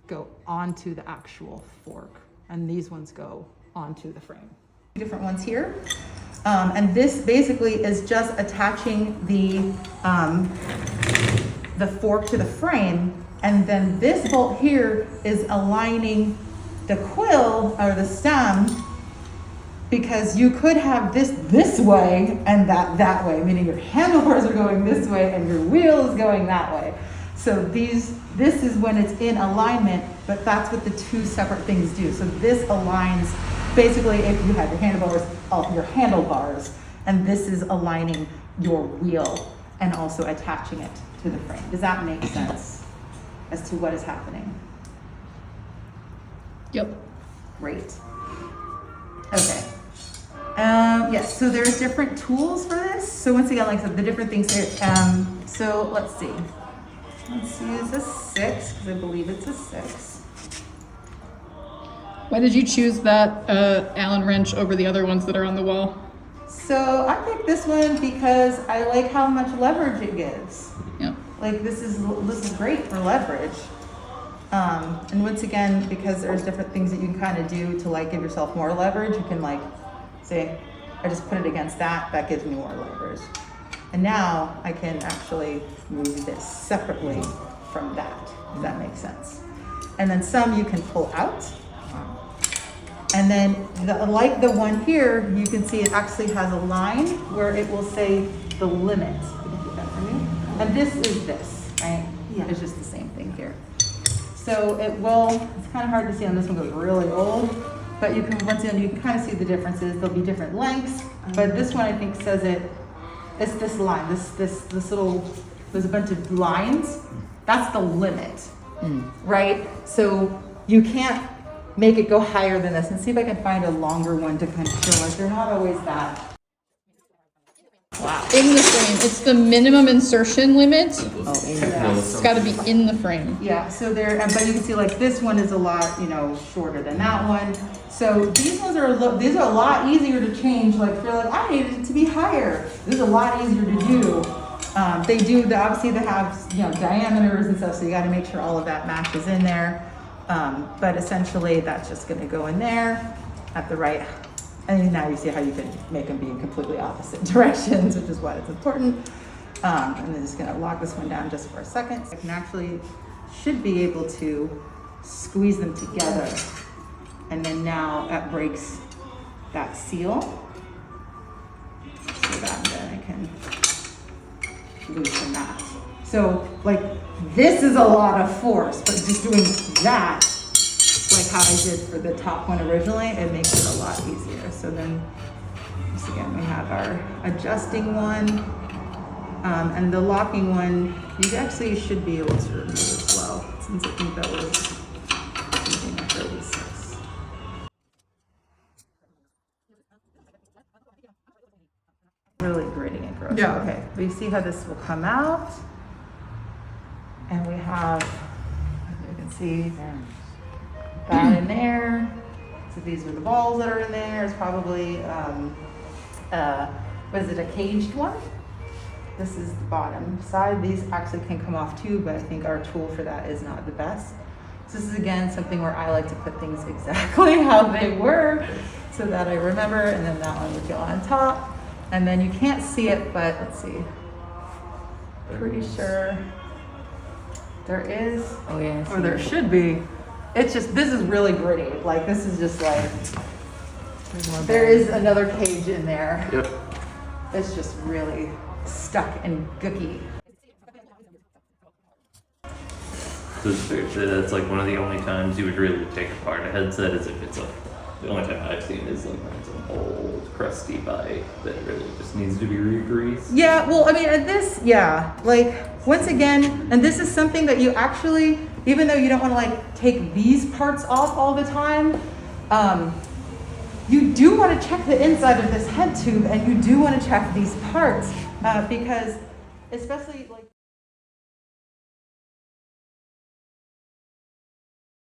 go onto the actual fork, and these ones go onto the frame. Different ones here. And this basically is just attaching the fork to the frame, and then this bolt here is aligning the quill or the stem, because you could have this way and that way, meaning your handlebars are going this way and your wheel is going that way. So this is when it's in alignment, but that's what the two separate things do. So this aligns, basically if you have your handlebars, and this is aligning your wheel and also attaching it to the frame. Does that make sense as to what is happening? Yep. Great. Okay. Yes, so there's different tools for this. So once again, like I said, the different things here. So let's see. Let's use a 6, because I believe it's a 6. Why did you choose that Allen wrench over the other ones that are on the wall? So I picked this one because I like how much leverage it gives. Yeah. Like this is great for leverage. And once again, because there's different things that you can kind of do to like give yourself more leverage, you can like say, I just put it against that gives me more leverage. And now I can actually move this separately from that. Does that make sense? And then some you can pull out. And then like the one here, you can see it actually has a line where it will say the limit. And this is this, right? Yeah. It's just the same thing here. So it will, it's kind of hard to see on this one, goes really old, but you can, once again, you can kind of see the differences. There'll be different lengths, but this one I think says it's this line, this little, there's a bunch of lines. That's the limit, right? So you can't make it go higher than this. And see if I can find a longer one to kind of show us. They're not always that. Wow. In the frame. It's the minimum insertion limit. Oh, yeah. It's got to be in the frame. Yeah, so there, but you can see like this one is a lot, shorter than that one. So these ones are these are a lot easier to change. Like if you're like, I need it to be higher. This is a lot easier to do. Obviously they have diameters and stuff, so you got to make sure all of that matches in there. But essentially that's just going to go in there at the right. And now you see how you can make them be in completely opposite directions, which is why it's important. And then just gonna lock this one down just for a second. I can actually, should be able to squeeze them together. And then now that breaks that seal. So that then I can loosen that. So like this is a lot of force, but just doing that, like how I did for the top one originally, it makes it a lot easier. So then, once again, we have our adjusting one, and the locking one, you actually should be able to remove as well, since I think that was using a 36. Really gritty and gross. Yeah. Okay, we see how this will come out, and we have, you can see, that in there. So these are the balls that are in there. It's probably, was it a caged one? This is the bottom side. These actually can come off too, but I think our tool for that is not the best. So this is again something where I like to put things exactly how they were so that I remember, and then that one would go on top. And then you can't see it, but let's see. Pretty sure there is, Oh yeah. or there should be. It's just, this is really gritty. Like, this is just like, there is another cage in there. Yep. It's just really stuck and gooky. So it's fair to say that's like one of the only times you would really take apart a headset is if it's like, the only time I've seen is like when it's an old, crusty bike that really just needs to be re-greased. Yeah, well, I mean, like, once again, and this is something that you actually, even though you don't want to like take these parts off all the time, you do want to check the inside of this head tube, and you do want to check these parts, because especially like